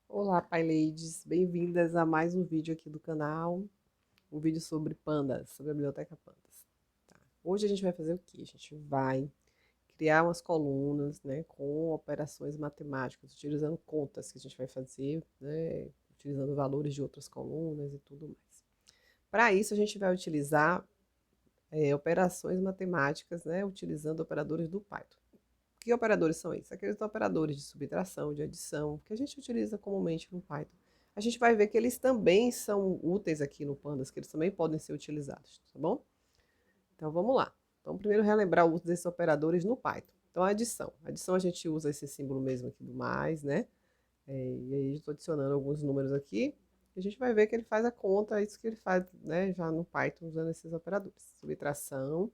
Olá, PyLadies, bem-vindas a mais um vídeo aqui do canal, um vídeo sobre pandas, sobre a biblioteca Pandas. Tá? Hoje a gente vai fazer o quê? A gente vai criar umas colunas, né, com operações matemáticas, utilizando contas que a gente vai fazer, né, utilizando valores de outras colunas e tudo mais. Para isso a gente vai utilizar operações matemáticas, né, utilizando operadores do Python. Que operadores são esses? Aqueles operadores de subtração, de adição, que a gente utiliza comumente no Python. A gente vai ver que eles também são úteis aqui no Pandas, que eles também podem ser utilizados, tá bom? Então vamos lá. Então, primeiro relembrar o uso desses operadores no Python. Então, a adição. A adição a gente usa esse símbolo mesmo aqui do mais, né? E aí estou adicionando alguns números aqui. E a gente vai ver que ele faz a conta, é isso que ele faz, né, já no Python, usando esses operadores. Subtração.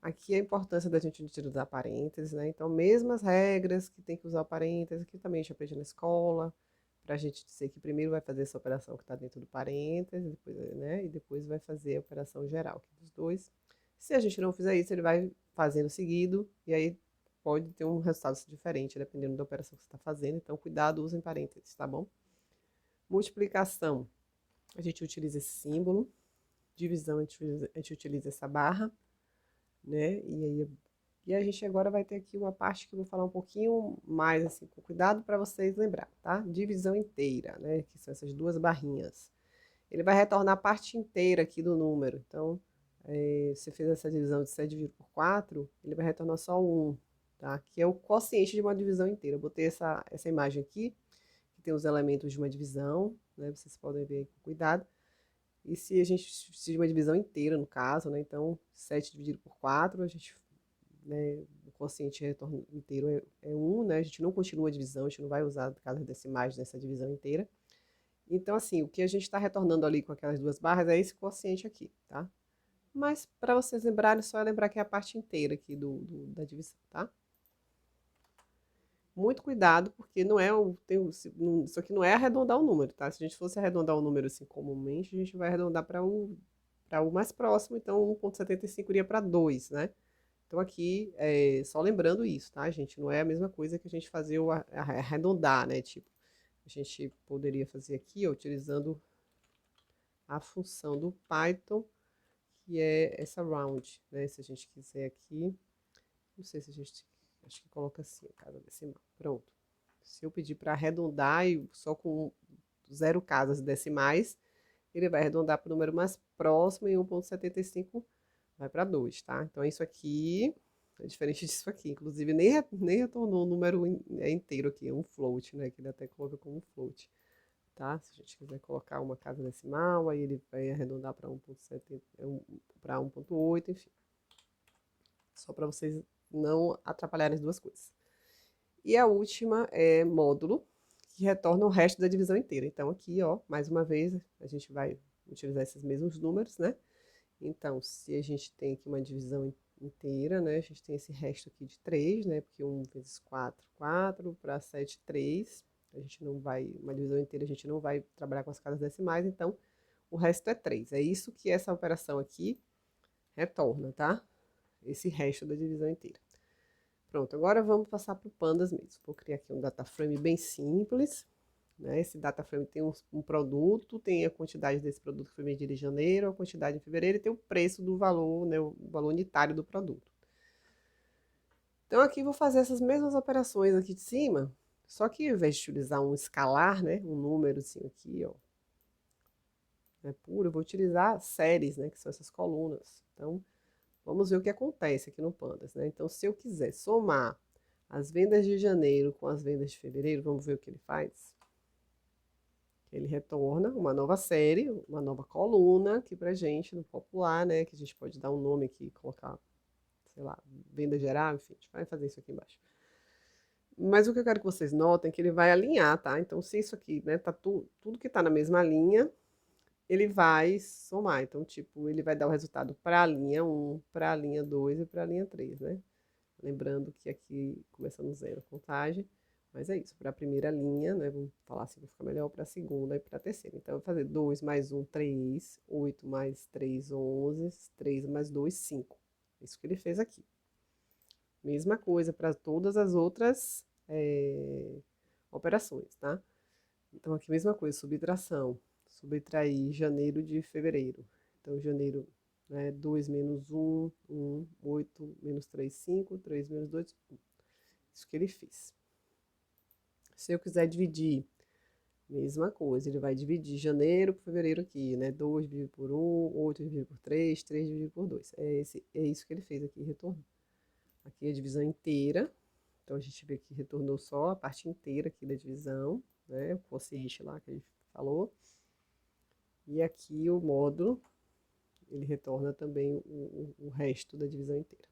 Aqui a importância da gente utilizar parênteses, né? Então, mesmas regras que tem que usar parênteses, que também a gente aprende na escola, para a gente dizer que primeiro vai fazer essa operação que está dentro do parênteses, depois, né? E depois vai fazer a operação geral aqui dos dois. Se a gente não fizer isso, ele vai fazendo seguido, e aí pode ter um resultado diferente, dependendo da operação que você está fazendo. Então, cuidado, usem parênteses, tá bom? Multiplicação, a gente utiliza esse símbolo. Divisão, a gente utiliza essa barra, né? E a gente agora vai ter aqui uma parte que eu vou falar um pouquinho mais assim, com cuidado para vocês lembrar, tá? Divisão inteira, né? Que são essas duas barrinhas. Ele vai retornar a parte inteira aqui do número. Então, você fez essa divisão de 7 dividido por 4, ele vai retornar só 1, tá? Que é o quociente de uma divisão inteira. Eu botei essa imagem aqui, que tem os elementos de uma divisão, né? Vocês podem ver com cuidado. E se a gente precisa de uma divisão inteira, no caso, né? Então, 7 dividido por 4, a gente, né, o quociente retorno inteiro é 1, né? A gente não continua a divisão, a gente não vai usar casas decimais nessa divisão inteira. Então, assim, o que a gente está retornando ali com aquelas duas barras é esse quociente aqui, tá? Mas, para vocês lembrarem, só é lembrar que é a parte inteira aqui da divisão, tá? Muito cuidado, porque não é isso aqui não é arredondar o número, tá? Se a gente fosse arredondar o número assim comumente, a gente vai arredondar para o mais próximo, então 1,75 iria para 2, né? Então aqui, só lembrando isso, tá, gente? Não é a mesma coisa que a gente fazer o arredondar, né? Tipo, a gente poderia fazer aqui, ó, utilizando a função do Python, que é essa round, né? Se a gente quiser aqui, não sei se a gente, acho que coloca assim, casa decimal. Pronto. Se eu pedir para arredondar e só com 0 casas decimais, ele vai arredondar para o número mais próximo e 1,75 vai para 2, tá? Então, isso aqui é diferente disso aqui. Inclusive, nem retornou o número inteiro aqui, é um float, né? Que ele até coloca como float, tá? Se a gente quiser colocar uma casa decimal, aí ele vai arredondar para 1,7, para 1,8, enfim. Só para vocês não atrapalharem as duas coisas. E a última é módulo, que retorna o resto da divisão inteira. Então, aqui, ó, mais uma vez, a gente vai utilizar esses mesmos números, né? Então, se a gente tem aqui uma divisão inteira, né? A gente tem esse resto aqui de 3, né? Porque 1 vezes 4, 4, para 7, 3. A gente não vai, uma divisão inteira, a gente não vai trabalhar com as casas decimais, então o resto é 3. É isso que essa operação aqui retorna, tá? Esse resto da divisão inteira. Pronto, agora vamos passar para o Pandas mesmo. Vou criar aqui um data frame bem simples, né? Esse data frame tem um produto, tem a quantidade desse produto que foi medido em janeiro, a quantidade em fevereiro e tem o preço do valor, né, o valor unitário do produto. Então aqui vou fazer essas mesmas operações aqui de cima, só que ao invés de utilizar um escalar, né, um número assim aqui, ó, né, puro, eu vou utilizar séries, né, que são essas colunas. Então, vamos ver o que acontece aqui no Pandas, né? Então, se eu quiser somar as vendas de janeiro com as vendas de fevereiro, vamos ver o que ele faz. Ele retorna uma nova série, uma nova coluna aqui pra gente, no popular, né? Que a gente pode dar um nome aqui, colocar, sei lá, venda geral, enfim, a gente vai fazer isso aqui embaixo. Mas o que eu quero que vocês notem é que ele vai alinhar, tá? Então, se isso aqui, né, tá tudo que tá na mesma linha, ele vai somar. Então, tipo, ele vai dar o resultado para a linha 1, para a linha 2 e para a linha 3, né? Lembrando que aqui começa no zero a contagem, mas é isso, para a primeira linha, né? Vamos falar assim, vai ficar melhor para a segunda e para a terceira. Então, eu vou fazer 2 mais 1, 3, 8 mais 3, 11, 3 mais 2, 5. Isso que ele fez aqui. Mesma coisa para todas as outras operações, tá? Então, aqui a mesma coisa, subtração. Subtrair janeiro de fevereiro. Então, janeiro, né, 2 menos 1, 8 menos 3, 5, 3 menos 2, 1. Isso que ele fez. Se eu quiser dividir, mesma coisa, ele vai dividir janeiro por fevereiro aqui, né? 2 dividido por 1, 8 dividido por 3, 3 dividido por 2. É isso que ele fez aqui, retornou. Aqui é a divisão inteira. Então, a gente vê que retornou só a parte inteira aqui da divisão, né? O quociente lá que ele falou. E aqui o módulo, ele retorna também o resto da divisão inteira.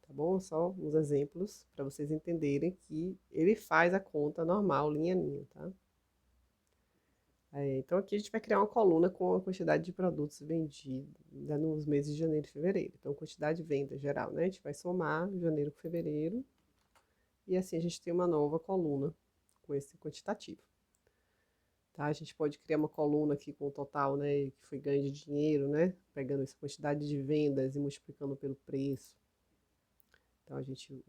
Tá bom? Só uns exemplos para vocês entenderem que ele faz a conta normal, linha a linha, tá? Então aqui a gente vai criar uma coluna com a quantidade de produtos vendidos nos meses de janeiro e fevereiro. Então, quantidade de venda geral, né? A gente vai somar janeiro com fevereiro. E assim a gente tem uma nova coluna com esse quantitativo. Tá? A gente pode criar uma coluna aqui com o total, né, que foi ganho de dinheiro, né, pegando essa quantidade de vendas e multiplicando pelo preço. Então, a gente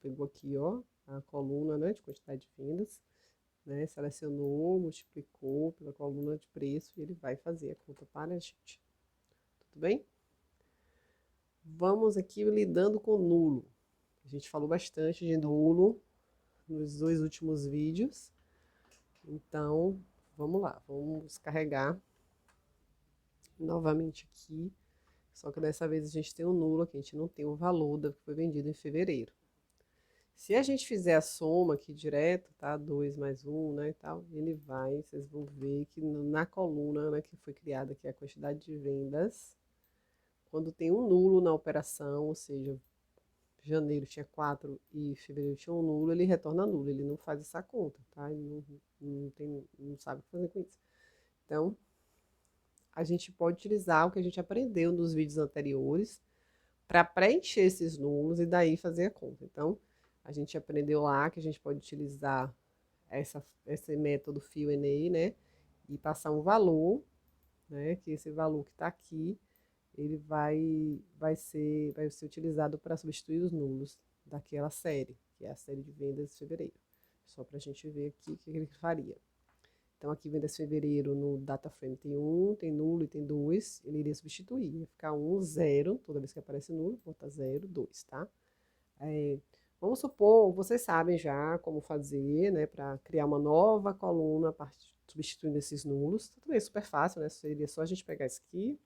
pegou aqui, ó, a coluna, né, de quantidade de vendas, né, selecionou, multiplicou pela coluna de preço e ele vai fazer a conta para a gente. Tudo bem? Vamos aqui lidando com nulo. A gente falou bastante de nulo nos 2 últimos vídeos. Então, vamos lá, vamos descarregar novamente aqui. Só que dessa vez a gente tem um nulo aqui, a gente não tem o valor do que foi vendido em fevereiro. Se a gente fizer a soma aqui direto, tá? 2 mais 1, né, e tal, ele vai, vocês vão ver que na coluna, né, que foi criada aqui a quantidade de vendas, quando tem um nulo na operação, ou seja, janeiro tinha 4 e fevereiro tinha um nulo, ele retorna nulo, ele não faz essa conta, tá? Ele não sabe o que fazer com isso. Então, a gente pode utilizar o que a gente aprendeu nos vídeos anteriores para preencher esses nulos e daí fazer a conta. Então, a gente aprendeu lá que a gente pode utilizar esse método FIO&A, né? E passar um valor, né? Que esse valor que está aqui, ele vai ser utilizado para substituir os nulos daquela série, que é a série de vendas de fevereiro. Só para a gente ver aqui o que ele faria. Então, aqui vendas fevereiro no data frame tem 1, tem nulo e tem 2. Ele iria substituir, ia ficar 1, 0. Toda vez que aparece nulo, bota 0, 2, tá? Vamos supor, vocês sabem já como fazer, né, para criar uma nova coluna substituindo esses nulos. Também é super fácil, né? Seria só a gente pegar isso aqui.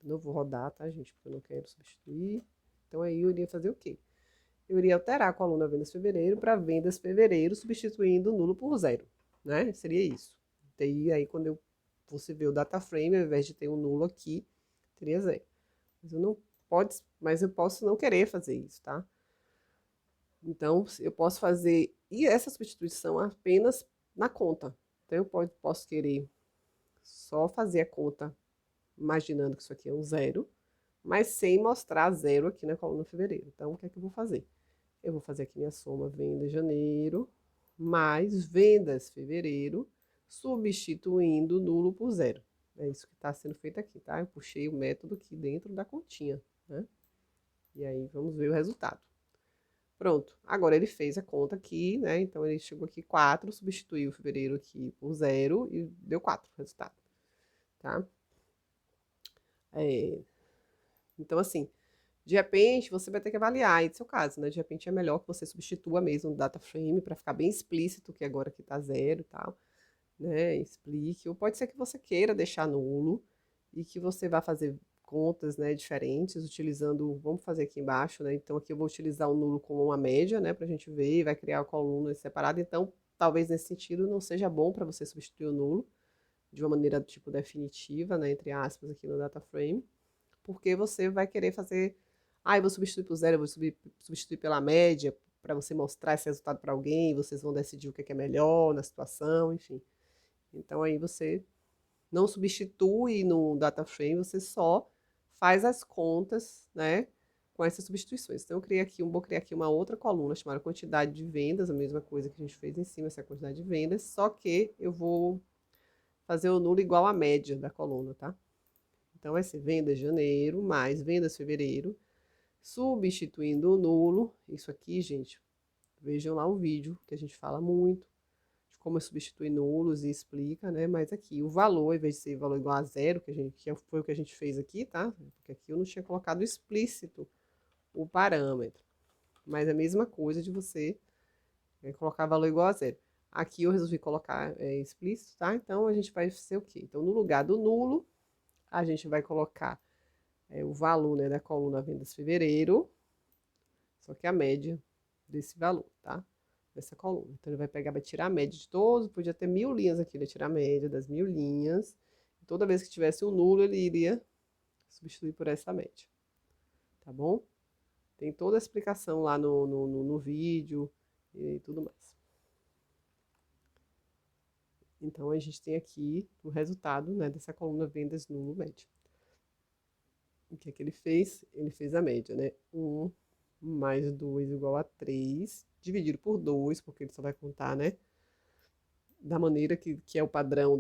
Não vou rodar, tá, gente? Porque eu não quero substituir. Então, aí eu iria fazer o quê? Eu iria alterar a coluna vendas fevereiro para vendas fevereiro, substituindo o nulo por 0, né? Seria isso. E aí, quando você vê o data frame, ao invés de ter um nulo aqui, teria 0. Mas eu posso não querer fazer isso, tá? Então, eu posso fazer essa substituição apenas na conta. Então, eu posso querer só fazer a conta imaginando que isso aqui é um 0, mas sem mostrar 0 aqui na coluna fevereiro. Então, o que é que eu vou fazer? Eu vou fazer aqui minha soma venda janeiro mais vendas fevereiro, substituindo nulo por 0. É isso que está sendo feito aqui, tá? Eu puxei o método aqui dentro da continha, né? E aí, vamos ver o resultado. Pronto, agora ele fez a conta aqui, né? Então, ele chegou aqui 4, substituiu o fevereiro aqui por 0 e deu 4 o resultado, tá? Então, assim, de repente, você vai ter que avaliar aí do seu caso, né? De repente, é melhor que você substitua mesmo o data frame para ficar bem explícito que agora aqui tá 0 e tal, né? Explique. Ou pode ser que você queira deixar nulo e que você vá fazer contas, né, diferentes, utilizando, vamos fazer aqui embaixo, né? Então, aqui eu vou utilizar o nulo como uma média, né, pra gente ver, e vai criar a coluna separada. Então, talvez nesse sentido não seja bom para você substituir o nulo de uma maneira, tipo, definitiva, né, entre aspas, aqui no data frame, porque você vai querer fazer, eu vou substituir por 0, eu vou substituir pela média, para você mostrar esse resultado para alguém, vocês vão decidir o que é melhor na situação, enfim. Então, aí você não substitui no data frame, você só faz as contas, né, com essas substituições. Então, vou criar aqui uma outra coluna chamada quantidade de vendas, a mesma coisa que a gente fez em cima, essa quantidade de vendas, só que eu vou fazer o nulo igual à média da coluna, tá? Então, vai ser vendas janeiro mais vendas fevereiro, substituindo o nulo. Isso aqui, gente, vejam lá o vídeo, que a gente fala muito de como substituir nulos e explica, né? Mas aqui o valor, ao invés de ser valor igual a zero, foi o que a gente fez aqui, tá? Porque aqui eu não tinha colocado explícito o parâmetro. Mas é a mesma coisa de você colocar valor igual a zero. Aqui eu resolvi colocar explícito, tá? Então a gente vai ser o quê? Então no lugar do nulo, a gente vai colocar o valor, né, da coluna vendas fevereiro, só que a média desse valor, tá? Dessa coluna. Então ele vai pegar, vai tirar a média de todos, podia ter 1000 linhas aqui, ele ia tirar a média das 1000 linhas. Toda vez que tivesse um nulo, ele iria substituir por essa média, tá bom? Tem toda a explicação lá no vídeo e tudo mais. Então, a gente tem aqui o resultado, né, dessa coluna vendas nulo médio. O que é que ele fez? Ele fez a média, né? 1 mais 2 igual a 3, dividido por 2, porque ele só vai contar, né? Da maneira que é o padrão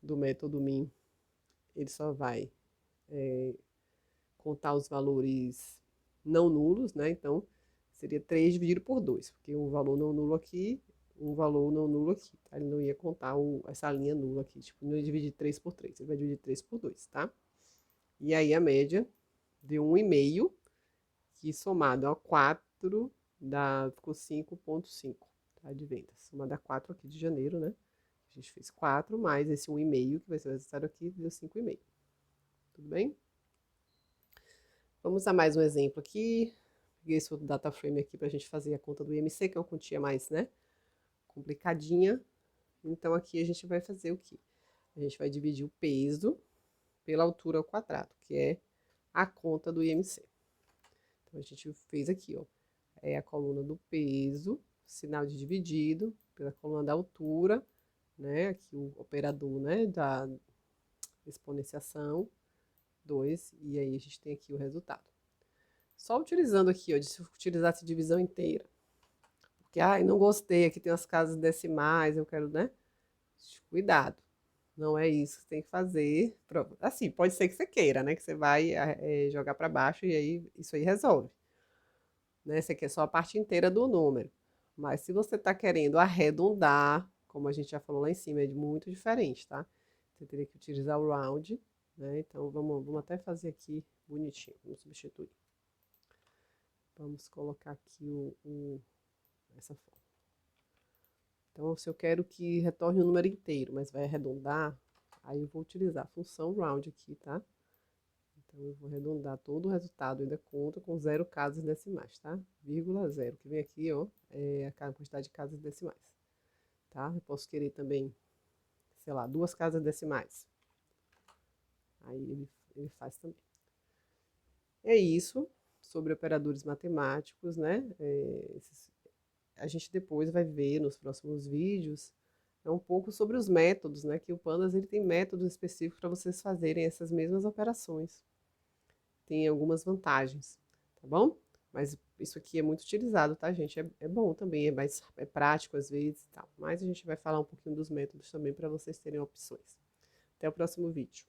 do método MIN, ele só vai contar os valores não nulos, né? Então, seria 3 dividido por 2, porque um valor não nulo aqui, um valor não nulo aqui, tá? Ele não ia contar essa linha nula aqui, tipo, não ia dividir 3 por 3, ele vai dividir 3 por 2, tá? E aí a média deu 1,5, que somado a 4 ficou 5,5, tá? De vendas. Somado a 4 aqui de janeiro, né? A gente fez 4 mais esse 1,5, que vai ser o resultado aqui, deu 5,5. Tudo bem? Vamos a mais um exemplo aqui. Peguei esse outro data frame aqui para a gente fazer a conta do IMC, que é uma quantia mais, né, complicadinha. Então, aqui a gente vai fazer o quê? A gente vai dividir o peso pela altura ao quadrado, que é a conta do IMC. Então, a gente fez aqui, ó, é a coluna do peso, sinal de dividido, pela coluna da altura, né, aqui o operador, né, da exponenciação, 2, e aí a gente tem aqui o resultado. Só utilizando aqui, ó, se utilizasse divisão inteira. Porque, ai, não gostei, aqui tem as casas decimais, eu quero, né? Cuidado. Não é isso que você tem que fazer. Assim, pode ser que você queira, né? Que você vai jogar para baixo e aí isso aí resolve. Né? Você quer só a parte inteira do número. Mas se você está querendo arredondar, como a gente já falou lá em cima, é muito diferente, tá? Você teria que utilizar o round, né? Então, vamos até fazer aqui bonitinho. Vamos substituir. Vamos colocar aqui essa forma. Então, se eu quero que retorne o número inteiro, mas vai arredondar, aí eu vou utilizar a função round aqui, tá? Então, eu vou arredondar todo o resultado, ainda conta com 0 casas decimais, tá? Vírgula 0, que vem aqui, ó, é a quantidade de casas decimais, tá? Eu posso querer também, sei lá, 2 casas decimais. Aí ele faz também. É isso sobre operadores matemáticos, né? A gente depois vai ver nos próximos vídeos um pouco sobre os métodos, né? Que o Pandas ele tem métodos específicos para vocês fazerem essas mesmas operações. Tem algumas vantagens, tá bom? Mas isso aqui é muito utilizado, tá, gente? É bom também, é prático às vezes e tal. Mas a gente vai falar um pouquinho dos métodos também para vocês terem opções. Até o próximo vídeo.